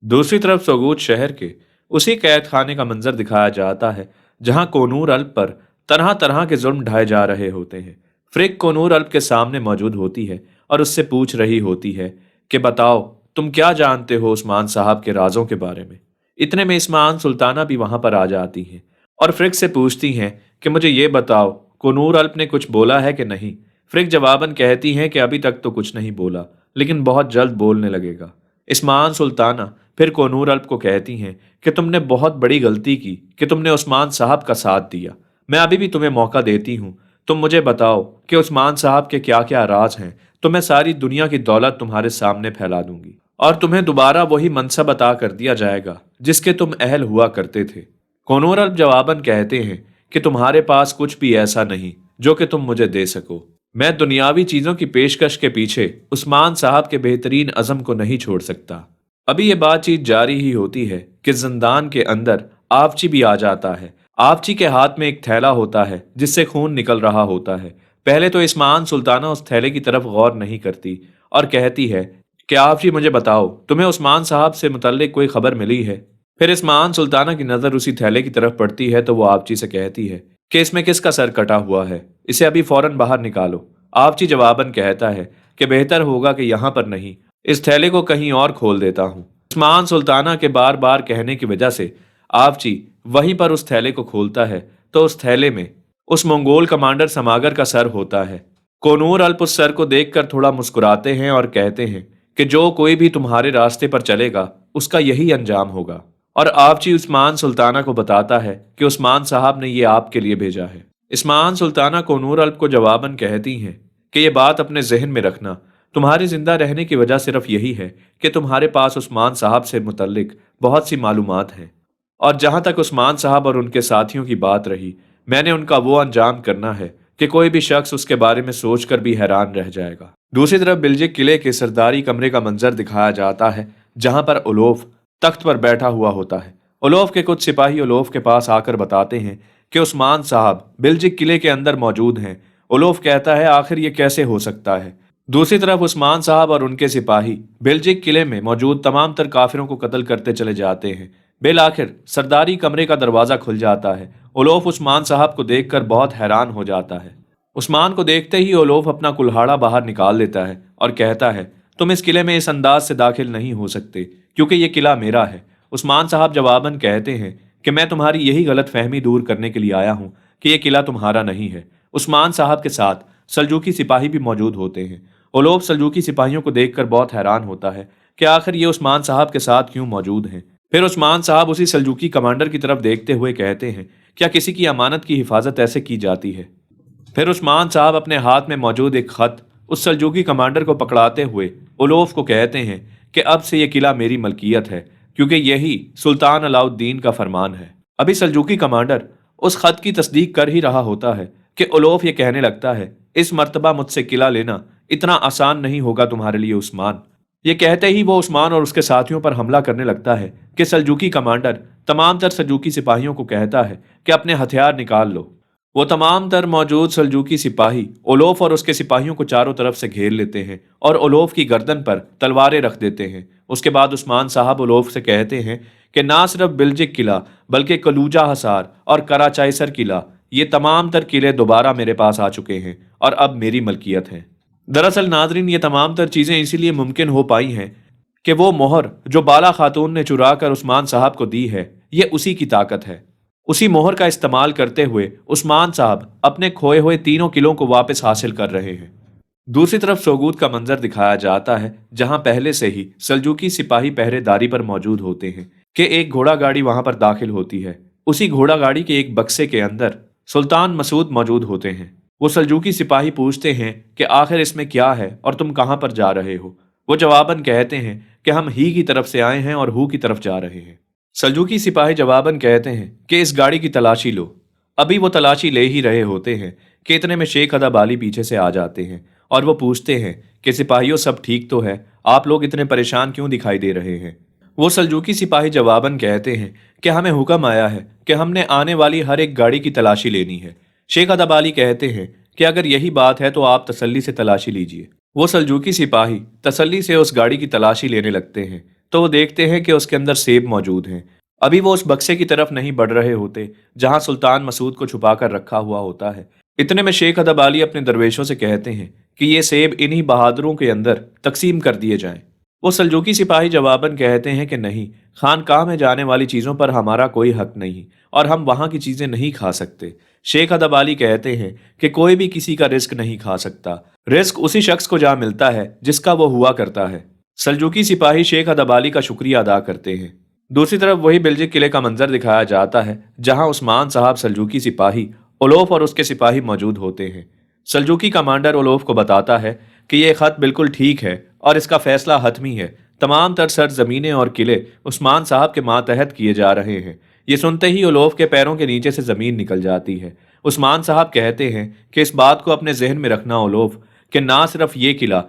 दूसरी तरफ सोगूत शहर के उसी कैद खाने का मंजर दिखाया जाता है जहां कोनूर अल्प पर तरह तरह के जुर्म ढाए जा रहे होते हैं। फ्रिक कोनूर अल्प के सामने मौजूद होती है और उससे पूछ रही होती है कि बताओ, तुम क्या जानते हो उस्मान साहब के राजों के बारे में। इतने में इस्मान सुल्ताना भी वहां पर आ जाती हैं और फ्रिक से पूछती हैं कि मुझे ये बताओ, कोनूर अल्प ने कुछ बोला है कि नहीं। फ्रिक जवाबन कहती हैं कि अभी तक तो कुछ नहीं बोला, लेकिन बहुत जल्द बोलने लगेगा। इस्मान सुल्ताना फिर कोनूर अल्प को कहती हैं कि तुमने बहुत बड़ी गलती की कि तुमने उस्मान साहब का साथ दिया। मैं अभी भी तुम्हें मौका देती हूँ, तुम मुझे बताओ कि उस्मान साहब के क्या क्या राज हैं, तो मैं सारी दुनिया की दौलत तुम्हारे सामने फैला दूंगी और तुम्हें दोबारा वही मनसब अता कर दिया जाएगा जिसके तुम अहल हुआ करते थे। कोनूर अल्प जवाबन कहते हैं कि तुम्हारे पास कुछ भी ऐसा नहीं जो कि तुम मुझे दे सको। मैं दुनियावी चीजों की पेशकश के पीछे उस्मान साहब के बेहतरीन अज़म को नहीं छोड़ सकता। अभी ये बातचीत जारी ही होती है कि जिंदान के अंदर आवची भी आ जाता है। आवची के हाथ में एक थैला होता है जिससे खून निकल रहा होता है। पहले तो इस्मान सुल्ताना उस थैले की तरफ गौर नहीं करती और कहती है कि आवची, मुझे बताओ, तुम्हें उस्मान साहब से मुतल्लिक कोई खबर मिली है। फिर इस्मान सुल्ताना की नज़र उसी थैले की तरफ पड़ती है तो वो आवची से कहती है कि इसमें किसका सर कटा हुआ है, इसे अभी फौरन बाहर निकालो। आवची जवाबन कहता है कि बेहतर होगा कि यहाँ पर नहीं, इस थैले को कहीं और खोल देता हूँ। उस्मान सुल्ताना के बार बार कहने की वजह से आवची वहीं पर उस थैले को खोलता है तो उस थैले में उस मंगोल कमांडर समागर का सर होता है। कोनूर अल्प उस सर को देखकर थोड़ा मुस्कुराते हैं और कहते हैं कि जो कोई भी तुम्हारे रास्ते पर चलेगा उसका यही अंजाम होगा। और आवची उस्मान सुल्ताना को बताता है कि उस्मान साहब ने ये आपके लिए भेजा है। इस्मान सुल्ताना कोनूर अल्प को जवाबन कहती हैं कि ये बात अपने जहन में रखना, तुम्हारे जिंदा रहने की वजह सिर्फ यही है कि तुम्हारे पास उस्मान साहब से मुतल्लिक बहुत सी मालूमात हैं, और जहां तक उस्मान साहब और उनके साथियों की बात रही, मैंने उनका वो अंजाम करना है कि कोई भी शख्स उसके बारे में सोचकर भी हैरान रह जाएगा। दूसरी तरफ बिल्जिक किले के सरदारी कमरे का मंजर दिखाया जाता है जहां पर उलोफ तख्त पर बैठा हुआ होता है। उलोफ के कुछ सिपाही उलोफ के पास आकर बताते हैं कि उस्मान साहब बिल्जिक किले के अंदर मौजूद हैं। उलोफ कहता है, आखिर ये कैसे हो सकता है। दूसरी तरफ उस्मान साहब और उनके सिपाही बिल्जिक किले में मौजूद तमाम तर काफिरों को कत्ल करते चले जाते हैं। बिल आखिर सरदारी कमरे का दरवाजा खुल जाता है। उलोफ उस्मान साहब को देखकर बहुत हैरान हो जाता है। उस्मान को देखते ही ओलोफ अपना कुल्हाड़ा बाहर निकाल लेता है और कहता है, तुम इस किले में इस अंदाज से दाखिल नहीं हो सकते क्योंकि ये किला मेरा है। उस्मान साहब जवाबन कहते हैं कि मैं तुम्हारी यही गलत फहमी दूर करने के लिए आया हूँ कि ये किला तुम्हारा नहीं है। उस्मान साहब के साथ सल्जूकी सिपाही भी मौजूद होते हैं। ओलोफ सल्जूकी सिपाहियों को देखकर बहुत हैरान होता है कि आखिर ये उस्मान साहब के साथ क्यों मौजूद हैं। फिर उस्मान साहब उसी सल्जूकी कमांडर की तरफ देखते हुए कहते हैं, क्या किसी की अमानत की हिफाजत ऐसे की जाती है। फिर उस्मान साहब अपने हाथ में मौजूद एक खत उस सल्जूकी कमांडर को पकड़ाते हुए उलोफ को कहते हैं कि अब से यह किला मेरी मलकियत है क्योंकि यही सुल्तान अलाउद्दीन का फरमान है। अभी सल्जूकी कमांडर उस खत की तस्दीक कर ही रहा होता है कि उलोफ ये कहने लगता है, इस मर्तबा मुझसे किला लेना इतना आसान नहीं होगा तुम्हारे लिए उस्मान। ये कहते ही वो उस्मान और उसके साथियों पर हमला करने लगता है कि सल्जूकी कमांडर तमाम तर सल्जूकी सिपाहियों को कहता है कि अपने हथियार निकाल लो। वो तमाम तर मौजूद सल्जूकी सिपाही ओलोफ और उसके सिपाहियों को चारों तरफ से घेर लेते हैं और ओलोफ की गर्दन पर तलवारें रख देते हैं। उसके बाद उस्मान साहब ओलोफ से कहते हैं कि ना सिर्फ बिल्जिक किला बल्कि कलूजा हसार और कराचाइसर किला, ये तमाम तर किले दोबारा मेरे पास आ चुके हैं और अब मेरी मलकियत हैं। दरअसल नाजरीन, ये तमाम तर चीज़ें इसीलिए मुमकिन हो पाई हैं कि वो मोहर जो बाला खातून ने चुरा कर उस्मान साहब को दी है, ये उसी की ताकत है। उसी मोहर का इस्तेमाल करते हुए उस्मान साहब अपने खोए हुए तीनों किलों को वापस हासिल कर रहे हैं। दूसरी तरफ सोगूत का मंजर दिखाया जाता है जहां पहले से ही सल्जूकी सिपाही पहरेदारी पर मौजूद होते हैं कि एक घोड़ा गाड़ी वहां पर दाखिल होती है। उसी घोड़ा गाड़ी के एक बक्से के अंदर सुल्तान मसूद मौजूद होते हैं। वो सल्जूकी सिपाही पूछते हैं कि आखिर इसमें क्या है और तुम कहां पर जा रहे हो। वो जवाबन कहते हैं कि हम ही की तरफ से आए हैं और हु की तरफ जा रहे हैं। सल्जूकी सिपाही जवाबन कहते हैं कि इस गाड़ी की तलाशी लो। अभी वो तलाशी ले ही रहे होते हैं कि इतने में शेख अदब अली पीछे से आ जाते हैं और वो पूछते हैं कि सिपाहियों, सब ठीक तो है, आप लोग इतने परेशान क्यों दिखाई दे रहे हैं। वो सल्जूकी सिपाही जवाबन कहते हैं कि हमें हुक्म आया है कि हमने आने वाली हर एक गाड़ी की तलाशी लेनी है। शेख अदब अली कहते हैं कि अगर यही बात है तो आप तसल्ली से तलाशी लीजिए। वो सल्जूकी सिपाही तसल्ली से उस गाड़ी की तलाशी लेने लगते हैं। तो वो देखते हैं कि उसके अंदर सेब मौजूद हैं। अभी वो उस बक्से की तरफ नहीं बढ़ रहे होते जहां सुल्तान मसूद को छुपा कर रखा हुआ होता है। इतने में शेख अदब अली अपने दरवेशों से कहते हैं कि ये सेब इन्हीं बहादुरों के अंदर तकसीम कर दिए जाएं। वो सल्जूकी सिपाही जवाबन कहते हैं कि नहीं, खानकाह में जाने वाली चीज़ों पर हमारा कोई हक नहीं और हम वहाँ की चीज़ें नहीं खा सकते। शेख अदब अली कहते हैं कि कोई भी किसी का रिस्क नहीं खा सकता, रिस्क उसी शख्स को जा मिलता है जिसका वो हुआ करता है। सल्जूकी सिपाही शेख अदब अली का शुक्रिया अदा करते हैं। दूसरी तरफ वही बिल्जिक किले का मंजर दिखाया जाता है जहां उस्मान साहब सल्जूकी सिपाही ओलोफ और उसके सिपाही मौजूद होते हैं। सल्जूकी कमांडर ओलोफ को बताता है कि यह खत बिल्कुल ठीक है और इसका फैसला हतमी है। तमाम तर सर जमीनें और किले उस्मान साहब के मातहत किए जा रहे हैं। ये सुनते ही ओलोफ के पैरों के नीचे से जमीन निकल जाती है। उस्मान साहब कहते हैं कि इस बात को अपने जहन में रखना ओलोफ, कि ना सिर्फ ये किला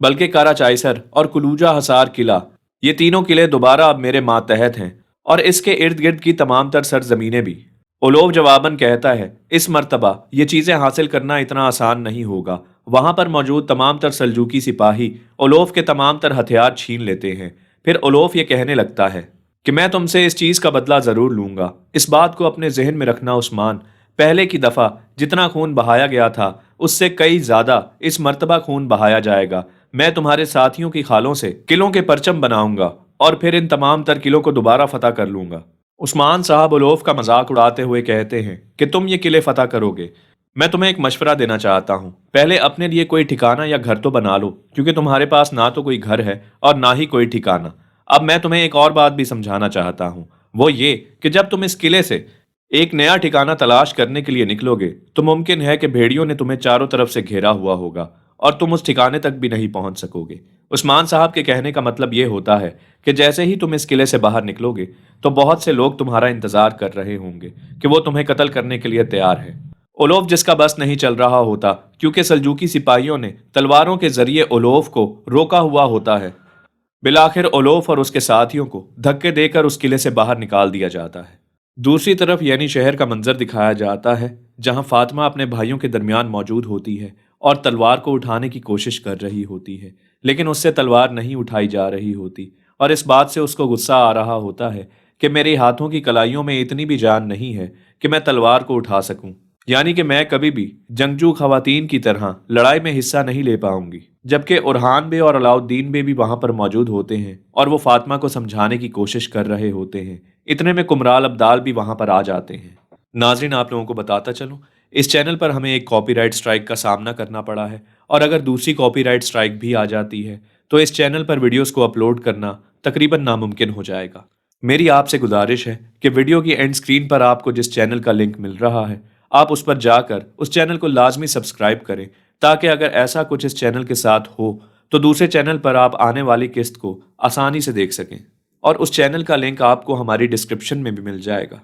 बल्कि काराचाइसर और कुलूजा हसार किला, ये तीनों किले दोबारा अब मेरे मातहत हैं और इसके इर्द गिर्द की तमाम तर सरजमीनें भी। ओलोफ जवाबन कहता है, इस मर्तबा ये चीज़ें हासिल करना इतना आसान नहीं होगा। वहां पर मौजूद तमाम तर सल्जूकी सिपाही ओलोफ के तमाम तर हथियार छीन लेते हैं। फिर ओलोफ ये कहने लगता है कि मैं तुमसे इस चीज़ का बदला ज़रूर लूंगा। इस बात को अपने जहन में रखना उस्मान, पहले की दफ़ा जितना खून बहाया गया था उससे कई ज़्यादा इस मर्तबा खून बहाया जाएगा। मैं तुम्हारे साथियों की खालों से किलों के परचम बनाऊंगा और फिर इन तमाम तर किलों को दोबारा फतह कर लूंगा। उस्मान साहब ओलोफ का मजाक उड़ाते हुए कहते हैं कि तुम ये किले फतह करोगे। मैं तुम्हें एक मशवरा देना चाहता हूँ, पहले अपने लिए कोई ठिकाना या घर तो बना लो, क्योंकि तुम्हारे पास ना तो कोई घर है और ना ही कोई ठिकाना। अब मैं तुम्हें एक और बात भी समझाना चाहता हूँ, वो ये कि जब तुम इस किले से एक नया ठिकाना तलाश करने के लिए निकलोगे तो मुमकिन है कि भेड़ियों ने तुम्हें चारों तरफ से घेरा हुआ होगा और तुम उस ठिकाने तक भी नहीं पहुंच सकोगे। उस्मान साहब के कहने का मतलब ये होता है कि जैसे ही तुम इस किले से बाहर निकलोगे तो बहुत से लोग तुम्हारा इंतजार कर रहे होंगे कि वो तुम्हें कत्ल करने के लिए तैयार है। ओलोफ जिसका बस नहीं चल रहा होता, क्योंकि सल्जूकी सिपाहियों ने तलवारों के जरिए ओलोफ को रोका हुआ होता है। बिलाखिर ओलोफ और उसके साथियों को धक्के देकर उस किले से बाहर निकाल दिया जाता है। दूसरी तरफ यानी शहर का मंजर दिखाया जाता है जहां फातिमा अपने भाइयों के दरमियान मौजूद होती है और तलवार को उठाने की कोशिश कर रही होती है, लेकिन उससे तलवार नहीं उठाई जा रही होती और इस बात से उसको गुस्सा आ रहा होता है कि मेरे हाथों की कलाइयों में इतनी भी जान नहीं है कि मैं तलवार को उठा सकूं, यानी कि मैं कभी भी जंगजू खवातीन की तरह लड़ाई में हिस्सा नहीं ले पाऊंगी। जबकि उरहान बे और अलाउद्दीन बे भी वहां पर मौजूद होते हैं और वो फातिमा को समझाने की कोशिश कर रहे होते हैं। इतने में कुमराल अब्दाल भी वहां पर आ जाते हैं। नाजरीन, आप लोगों को बताता चलूं, इस चैनल पर हमें एक कॉपीराइट स्ट्राइक का सामना करना पड़ा है और अगर दूसरी कॉपीराइट स्ट्राइक भी आ जाती है तो इस चैनल पर वीडियोस को अपलोड करना तकरीबन नामुमकिन हो जाएगा। मेरी आपसे गुजारिश है कि वीडियो की एंड स्क्रीन पर आपको जिस चैनल का लिंक मिल रहा है आप उस पर जाकर उस चैनल को लाजमी सब्सक्राइब करें, ताकि अगर ऐसा कुछ इस चैनल के साथ हो तो दूसरे चैनल पर आप आने वाली किस्त को आसानी से देख सकें और उस चैनल का लिंक आपको हमारी डिस्क्रिप्शन में भी मिल जाएगा।